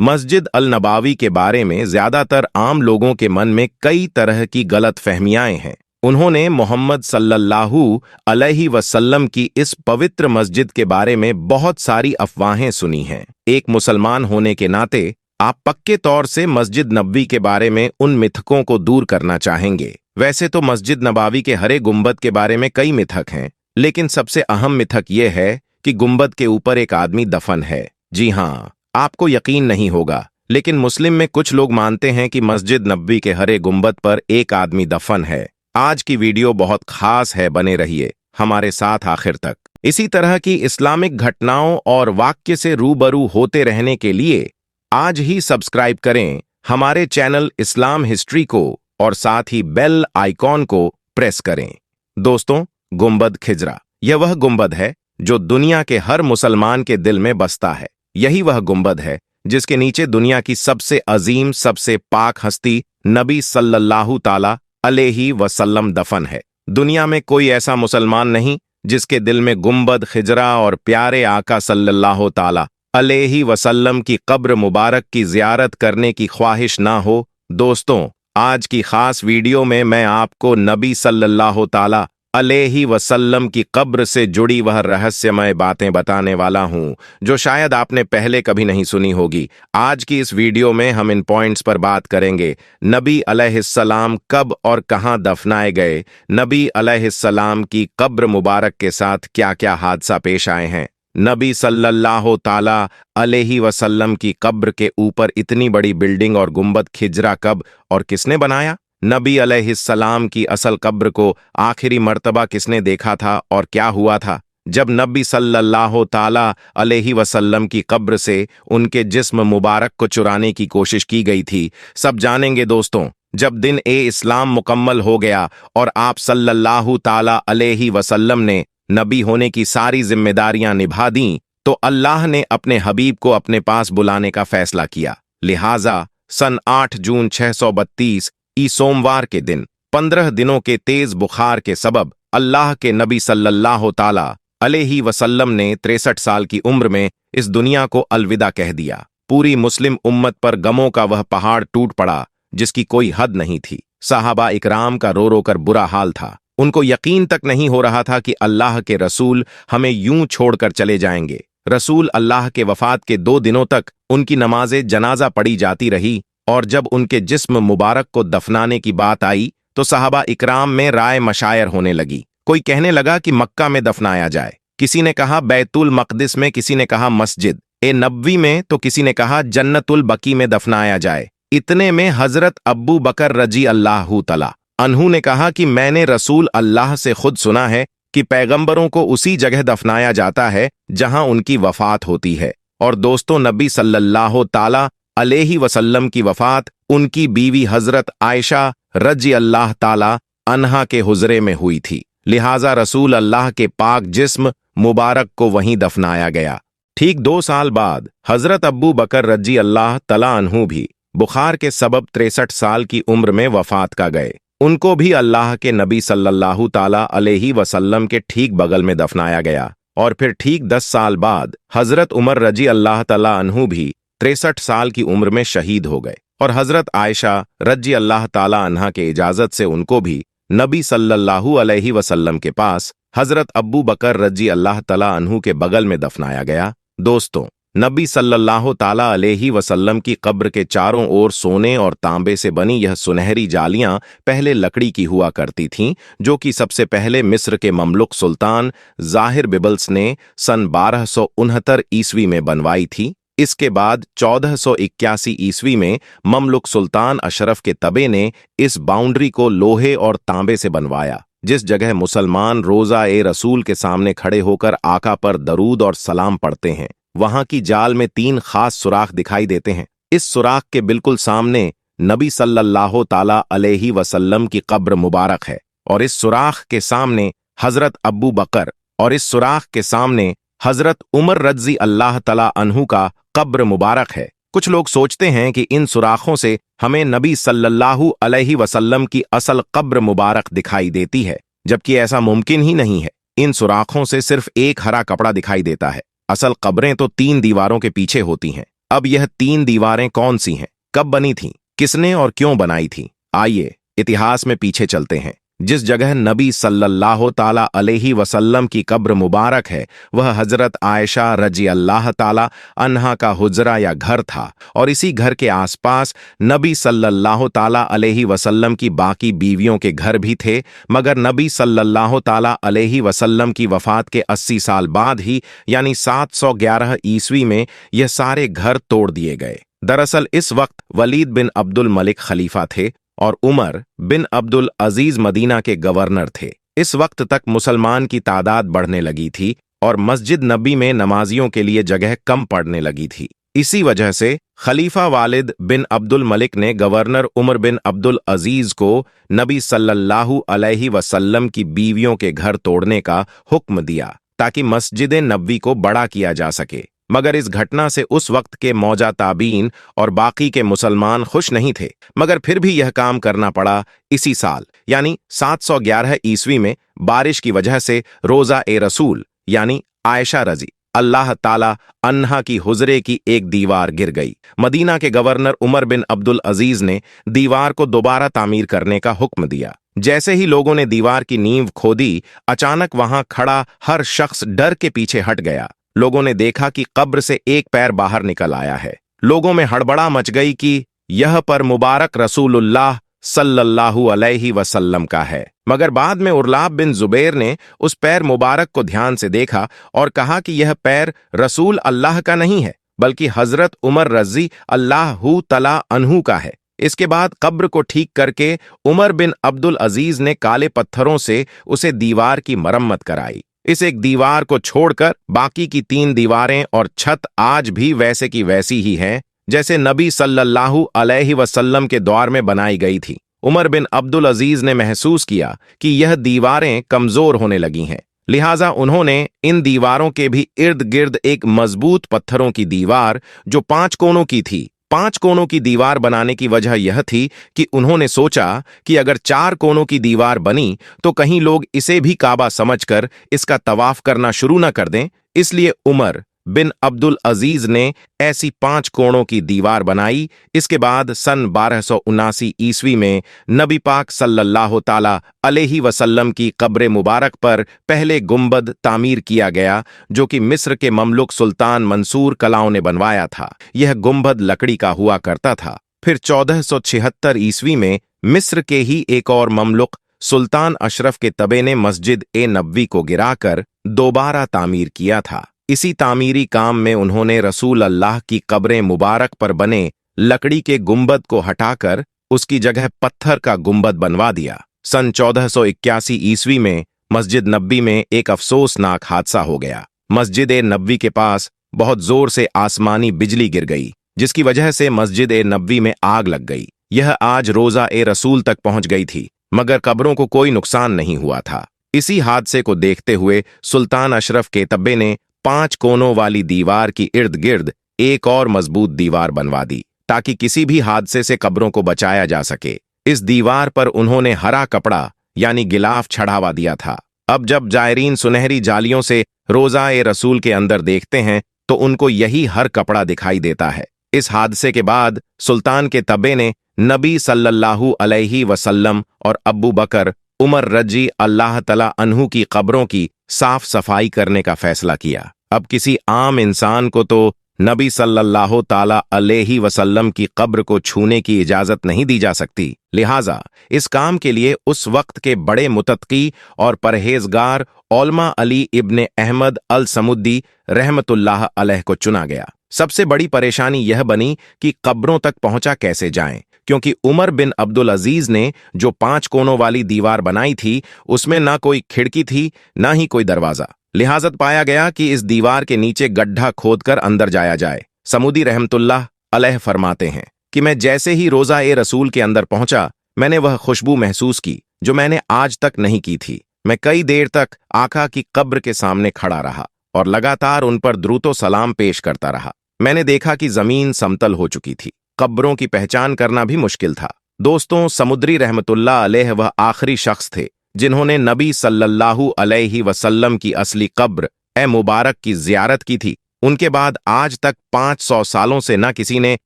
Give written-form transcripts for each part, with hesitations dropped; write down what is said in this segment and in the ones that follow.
मस्जिद अल नबावी के बारे में ज्यादातर आम लोगों के मन में कई तरह की गलत फहमियाएं हैं। उन्होंने मोहम्मद सल्लल्लाहु अलैहि वसल्लम की इस पवित्र मस्जिद के बारे में बहुत सारी अफवाहें सुनी हैं। एक मुसलमान होने के नाते आप पक्के तौर से मस्जिद नबवी के बारे में उन मिथकों को दूर करना चाहेंगे। वैसे तो मस्जिद नबावी के हरे गुंबद के बारे में कई मिथक हैं, लेकिन सबसे अहम मिथक यह है कि गुंबद के ऊपर एक आदमी दफन है। जी हाँ, आपको यकीन नहीं होगा, लेकिन मुस्लिम में कुछ लोग मानते हैं कि मस्जिद नबवी के हरे गुंबद पर एक आदमी दफन है। आज की वीडियो बहुत खास है, बने रहिए हमारे साथ आखिर तक। इसी तरह की इस्लामिक घटनाओं और वाक्य से रूबरू होते रहने के लिए आज ही सब्सक्राइब करें हमारे चैनल इस्लाम हिस्ट्री को और साथ ही बेल आइकॉन को प्रेस करें। दोस्तों, गुंबद खिजरा यह वह गुंबद है जो दुनिया के हर मुसलमान के दिल में बसता है। यही वह गुंबद है जिसके नीचे दुनिया की सबसे अजीम, सबसे पाक हस्ती नबी सल्लल्लाहु ताला अलैहि वसल्लम दफन है। दुनिया में कोई ऐसा मुसलमान नहीं जिसके दिल में गुंबद खिजरा और प्यारे आका सल्लल्लाहु ताला अलैहि वसल्लम की कब्र मुबारक की जियारत करने की ख्वाहिश ना हो। दोस्तों, आज की खास वीडियो में मैं आपको नबी सल्लल्लाहु ताला अलैहि वसल्लम की कब्र से जुड़ी वह रहस्यमय बातें बताने वाला हूं जो शायद आपने पहले कभी नहीं सुनी होगी। आज की इस वीडियो में हम इन पॉइंट्स पर बात करेंगे। नबी अलैहिस्सलाम कब और कहां दफनाए गए, नबी अलैहिस्सलाम की कब्र मुबारक के साथ क्या क्या हादसा पेश आए हैं, नबी सल्लल्लाहु ताला अलैहि वसल्लम की कब्र के ऊपर इतनी बड़ी बिल्डिंग और गुंबद खिजरा कब और किसने बनाया, नबी अलैहिस्सलाम की असल कब्र को आखिरी मर्तबा किसने देखा था और क्या हुआ था जब नबी सल्लल्लाहु ताला अलैहि वसल्लम की कब्र से उनके जिस्म मुबारक को चुराने की कोशिश की गई थी। सब जानेंगे दोस्तों। जब दिन ए इस्लाम मुकम्मल हो गया और आप सल्लल्लाहु ताला अलैहि वसल्लम ने नबी होने की सारी जिम्मेदारियां निभा दी, तो अल्लाह ने अपने हबीब को अपने पास बुलाने का फैसला किया। लिहाजा सन 8 जून 632 सोमवार के दिन 15 दिनों के तेज बुखार के सबब अल्लाह के नबी सल्लल्लाहु ताला अलैहि वसल्लम ने 63 साल की उम्र में इस दुनिया को अलविदा कह दिया। पूरी मुस्लिम उम्मत पर गमों का वह पहाड़ टूट पड़ा जिसकी कोई हद नहीं थी। सहाबा इकराम का रो रो कर बुरा हाल था। उनको यकीन तक नहीं हो रहा था कि अल्लाह के रसूल हमें यूं छोड़कर चले जाएंगे। रसूल अल्लाह के वफात के 2 दिनों तक उनकी नमाज़े जनाजा पढ़ी जाती रही और जब उनके जिस्म मुबारक को दफनाने की बात आई तो सहाबा इकराम में राय मशायर होने लगी। कोई कहने लगा कि मक्का में दफनाया जाए, किसी ने कहा बैतुल मक़दिस में, किसी ने कहा मस्जिद ए नबवी में, तो किसी ने कहा जन्नतुल बकी में दफनाया जाए। इतने में हजरत अब्बू बकर रजी अल्लाहु तआला अन्हु ने कहा कि मैंने रसूल अल्लाह से खुद सुना है कि पैगंबरों को उसी जगह दफनाया जाता है जहां उनकी वफात होती है। और दोस्तों, नबी सल्लल्लाहु ताला अलैहि वसल्लम की वफात उनकी बीवी हजरत आयशा रजी अल्लाह ताला अन्हा के हुजरे में हुई थी। लिहाजा रसूल अल्लाह के पाक जिस्म मुबारक को वहीं दफनाया गया। ठीक 2 साल बाद हजरत अब्बू बकर रजी अल्लाह तआला अन्हु भी बुखार के सबब 63 साल की उम्र में वफात का गए। उनको भी अल्लाह के नबी सल्लल्लाहु ताला अलैहि वसल्लम के ठीक बगल में दफनाया गया। और फिर ठीक 10 साल बाद हजरत उमर रजी अल्लाह तआला अन्हु भी 63 साल की उम्र में शहीद हो गए और हजरत आयशा रजी अल्लाह ताला अन्हा के इजाजत से उनको भी नबी सल्लल्लाहु अलैहि वसल्लम के पास हजरत अब्बू बकर रजी अल्लाह ताला अन्हु के बगल में दफनाया गया। दोस्तों, नबी सल्लल्लाहु ताला अलैहि वसल्लम की कब्र के चारों ओर सोने और तांबे से बनी यह सुनहरी जालियां पहले लकड़ी की हुआ करती थीं, जो कि सबसे पहले मिस्र के ममलुक सुल्तान ज़ाहिर बिबल्स ने सन 1269 ईस्वी में बनवाई थी। इसके बाद 1481 ईस्वी में ममलुक सुल्तान अशरफ के तबे ने इस बाउंड्री को लोहे और तांबे से बनवाया, जिस जगह मुसलमान रोजा ए रसूल के सामने खड़े होकर आका पर दरूद और सलाम पढ़ते हैं। वहां की जाल में 3 खास सुराख दिखाई देते हैं। इस सुराख के बिल्कुल सामने नबी सल्लल्लाहु ताला अलैहि वसल्लम की कब्र मुबारक है और इस सुराख के सामने हजरत अब्बू बकर और इस सुराख के सामने हजरत उमर रज़ी अल्लाह तआला अन्हु का कब्र मुबारक है। कुछ लोग सोचते हैं कि इन सुराखों से हमें नबी सल्लल्लाहु अलैहि वसल्लम की असल कब्र मुबारक दिखाई देती है, जबकि ऐसा मुमकिन ही नहीं है। इन सुराखों से सिर्फ एक हरा कपड़ा दिखाई देता है। असल कब्रें तो 3 दीवारों के पीछे होती हैं। अब यह 3 दीवारें कौन सी हैं, कब बनी थीं, किसने और क्यों बनाई थीं? आइए इतिहास में पीछे चलते हैं। जिस जगह नबी सल्लल्लाहु ताला अलैहि वसल्लम की कब्र मुबारक है, वह हजरत आयशा रजी अल्लाह ताला अन्हा का हुजरा या घर था, और इसी घर के आसपास नबी सल्लल्लाहु ताला अलैहि वसल्लम की बाकी बीवियों के घर भी थे। मगर नबी सल्लल्लाहु ताला अलैहि वसल्लम की वफात के 80 साल बाद ही, यानी 711 ईस्वी में यह सारे घर तोड़ दिए गए। दरअसल इस वक्त वलीद बिन अब्दुल मलिक खलीफा थे और उमर बिन अब्दुल अजीज मदीना के गवर्नर थे। इस वक्त तक मुसलमान की तादाद बढ़ने लगी थी और मस्जिद नबी में नमाजियों के लिए जगह कम पड़ने लगी थी। इसी वजह से खलीफा वालिद बिन अब्दुल मलिक ने गवर्नर उमर बिन अब्दुल अजीज को नबी सल्लल्लाहु अलैहि वसल्लम की बीवियों के घर तोड़ने का हुक्म दिया ताकि मस्जिद नबी को बड़ा किया जा सके। मगर इस घटना से उस वक्त के मौजा ताबीन और बाकी के मुसलमान खुश नहीं थे, मगर फिर भी यह काम करना पड़ा। इसी साल यानी 711 ईस्वी में बारिश की वजह से रोजा ए रसूल यानी आयशा रजी अल्लाह ताला अन्हा की हुजरे की एक दीवार गिर गई। मदीना के गवर्नर उमर बिन अब्दुल अजीज ने दीवार को दोबारा तामीर करने का हुक्म दिया। जैसे ही लोगों ने दीवार की नींव खोदी, अचानक वहां खड़ा हर शख्स डर के पीछे हट गया। लोगों ने देखा कि कब्र से एक पैर बाहर निकल आया है। लोगों में हड़बड़ा मच गई कि यह पर मुबारक रसूलुल्लाह सल्लल्लाहु अलैहि वसल्लम का है। मगर बाद में उर्लाब बिन जुबैर ने उस पैर मुबारक को ध्यान से देखा और कहा कि यह पैर रसूल अल्लाह का नहीं है, बल्कि हजरत उमर रजी अल्लाहु तला अन्हु का है। इसके बाद कब्र को ठीक करके उमर बिन अब्दुल अजीज ने काले पत्थरों से उसे दीवार की मरम्मत कराई। इस एक दीवार को छोड़कर बाकी की 3 दीवारें और छत आज भी वैसे की वैसी ही हैं जैसे नबी सल्लल्लाहु अलैहि वसल्लम के दौर में बनाई गई थी। उमर बिन अब्दुल अजीज ने महसूस किया कि यह दीवारें कमजोर होने लगी हैं, लिहाजा उन्होंने इन दीवारों के भी इर्द गिर्द एक मजबूत पत्थरों की दीवार जो 5 कोनों की थी। 5 कोनों की दीवार बनाने की वजह यह थी कि उन्होंने सोचा कि अगर 4 कोनों की दीवार बनी तो कहीं लोग इसे भी काबा समझकर इसका तवाफ करना शुरू न कर दें। इसलिए उमर बिन अब्दुल अजीज ने ऐसी 5 कोणों की दीवार बनाई। इसके बाद सन 1279 ईस्वी में नबी पाक सल्लल्लाहु ताला अलैहि वसल्लम की कब्र मुबारक पर पहले गुंबद तामीर किया गया, जो कि मिस्र के ममलुक सुल्तान मंसूर कलाओं ने बनवाया था। यह गुंबद लकड़ी का हुआ करता था। फिर 1476 ईस्वी में मिस्र के ही एक और ममलुक सुल्तान अशरफ के तबे ने मस्जिद ए नबवी को गिराकर दोबारा तामीर किया था। इसी तामीरी काम में उन्होंने रसूल अल्लाह की कब्रें मुबारक पर बने लकड़ी के गुंबद को हटाकर उसकी जगह पत्थर का गुंबद बनवा दिया। सन 1481 ईस्वी में मस्जिद नबवी में एक अफसोसनाक हादसा हो गया। मस्जिद ए नबवी के पास बहुत जोर से आसमानी बिजली गिर गई, जिसकी वजह से मस्जिद ए नबवी में आग लग गई। यह आज रोजा ए रसूल तक पहुंच गई थी, मगर कब्रों को कोई नुकसान नहीं हुआ था। इसी हादसे को देखते हुए सुल्तान अशरफ के तब्बे ने 5 कोनों वाली दीवार की इर्द गिर्द एक और मजबूत दीवार बनवा दी, ताकि किसी भी हादसे से कब्रों को बचाया जा सके। इस दीवार पर उन्होंने हरा कपड़ा यानी गिलाफ चढ़ावा दिया था। अब जब जायरीन सुनहरी जालियों से रोजा ए रसूल के अंदर देखते हैं तो उनको यही हर कपड़ा दिखाई देता है। इस हादसे के बाद सुल्तान के तब्बे ने नबी सल्लल्लाहु अलैहि वसल्लम और अब्बू बकर उमर रजी अल्लाह तला अन्हु की कब्रों की साफ सफाई करने का फैसला किया। अब किसी आम इंसान को तो नबी सल्लल्लाहु ताला अलैहि वसल्लम की कब्र को छूने की इजाजत नहीं दी जा सकती। लिहाजा इस काम के लिए उस वक्त के बड़े मुतक्की और परहेजगार औलमा अली इब्ने अहमद अल समुद्दी रहमतुल्लाह अलैह को चुना गया। सबसे बड़ी परेशानी यह बनी कि कब्रों तक पहुंचा कैसे जाएं, क्योंकि उमर बिन अब्दुल अजीज ने जो 5 कोनों वाली दीवार बनाई थी उसमें ना कोई खिड़की थी ना ही कोई दरवाजा। लिहाजत पाया गया कि इस दीवार के नीचे गड्ढा खोदकर अंदर जाया जाए। समुदी रहमतुल्लाह अलैह फरमाते हैं कि मैं जैसे ही रोजा ए रसूल के अंदर पहुंचा, मैंने वह खुशबू महसूस की जो मैंने आज तक नहीं की थी। मैं कई देर तक आका की कब्र के सामने खड़ा रहा और लगातार उन पर दुरूतो सलाम पेश करता रहा। मैंने देखा कि जमीन समतल हो चुकी थी। कब्रों की पहचान करना भी मुश्किल था। दोस्तों, समुद्री रहमतुल्लाह अलैह वह आखिरी शख्स थे जिन्होंने नबी सल्लल्लाहु अलैहि वसल्लम की असली कब्र ए मुबारक की जियारत की थी। उनके बाद आज तक 500 सालों से न किसी ने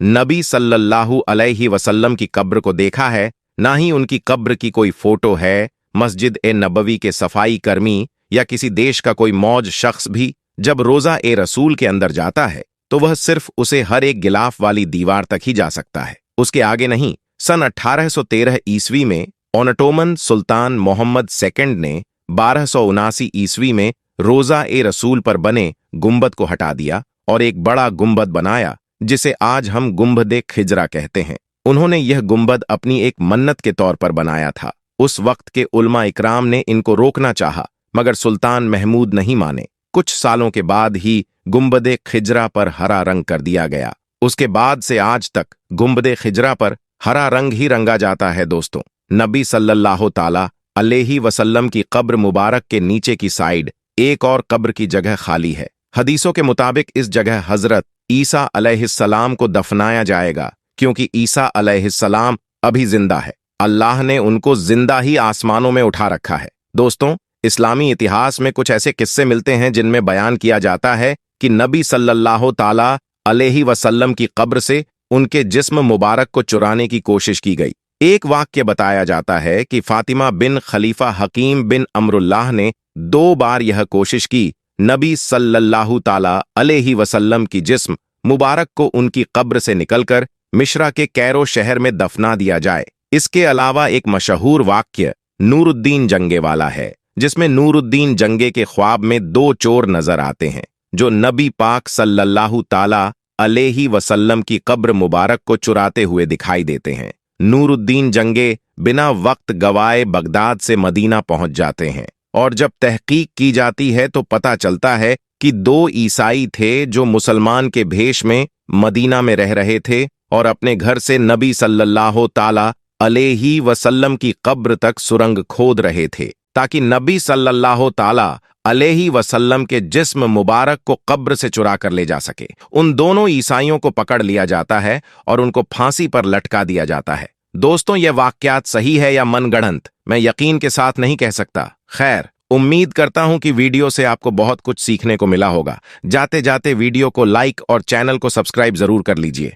नबी सल्लल्लाहु अलैहि वसल्लम की कब्र को देखा है, ना ही उनकी कब्र की कोई फोटो है। मस्जिद ए नबवी के सफाई कर्मी या किसी देश का कोई मौज शख्स भी जब रोजा ए रसूल के अंदर जाता है तो वह सिर्फ उसे हर एक गिलाफ वाली दीवार तक ही जा सकता है, उसके आगे नहीं। सन 1813 ईस्वी में ओटोमन सुल्तान मोहम्मद सेकंड ने 1279 ईस्वी में रोजा ए रसूल पर बने गुंबद को हटा दिया और एक बड़ा गुंबद बनाया जिसे आज हम गुंबद खिजरा कहते हैं। उन्होंने यह गुंबद अपनी एक मन्नत के तौर पर बनाया था। उस वक्त के उलमा इकराम ने इनको रोकना चाहा, मगर सुल्तान महमूद नहीं माने। कुछ सालों के बाद ही गुंबद खिजरा पर हरा रंग कर दिया गया। उसके बाद से आज तक गुंबद खिजरा पर हरा रंग ही रंगा जाता है। दोस्तों, नबी सल्लल्लाहु ताला अलैहि वसल्लम की कब्र मुबारक के नीचे की साइड एक और कब्र की जगह खाली है। हदीसों के मुताबिक इस जगह हजरत ईसा अलैहिस्सलाम को दफनाया जाएगा, क्योंकि ईसा अलैहिस्सलाम अभी जिंदा है। अल्लाह ने उनको जिंदा ही आसमानों में उठा रखा है। दोस्तों, इस्लामी इतिहास में कुछ ऐसे किस्से मिलते हैं जिनमें बयान किया जाता है कि नबी सल्लल्लाहु ताला अलैहि वसल्लम की कब्र से उनके जिस्म मुबारक को चुराने की कोशिश की गई। एक वाक्य बताया जाता है कि फातिमा बिन खलीफा हकीम बिन अमरुल्लाह ने 2 बार यह कोशिश की नबी सल्लल्लाहु ताला अलैहि वसल्लम की जिस्म मुबारक को उनकी कब्र से निकलकर मिश्रा के कैरो शहर में दफना दिया जाए। इसके अलावा एक मशहूर वाक्य नूरुद्दीन जंगे वाला है, जिसमें नूरुद्दीन जंगे के ख्वाब में 2 चोर नजर आते हैं जो नबी पाक सल्लल्लाहु ताला अलैहि वसल्लम की कब्र मुबारक को चुराते हुए दिखाई देते हैं। नूरुद्दीन जंगे बिना वक्त गवाए बगदाद से मदीना पहुंच जाते हैं और जब तहकीक की जाती है तो पता चलता है कि 2 ईसाई थे जो मुसलमान के भेष में मदीना में रह रहे थे और अपने घर से नबी सल्लल्लाहु ताला अलैहि वसल्लम की कब्र तक सुरंग खोद रहे थे ताकि नबी सल्लल्लाहु ताला अलैहि वसल्लम के जिस्म मुबारक को कब्र से चुरा कर ले जा सके। उन दोनों ईसाइयों को पकड़ लिया जाता है और उनको फांसी पर लटका दिया जाता है। दोस्तों, यह वाकयात सही है या मनगढ़ंत, मैं यकीन के साथ नहीं कह सकता। खैर, उम्मीद करता हूं कि वीडियो से आपको बहुत कुछ सीखने को मिला होगा। जाते जाते वीडियो को लाइक और चैनल को सब्सक्राइब जरूर कर लीजिए।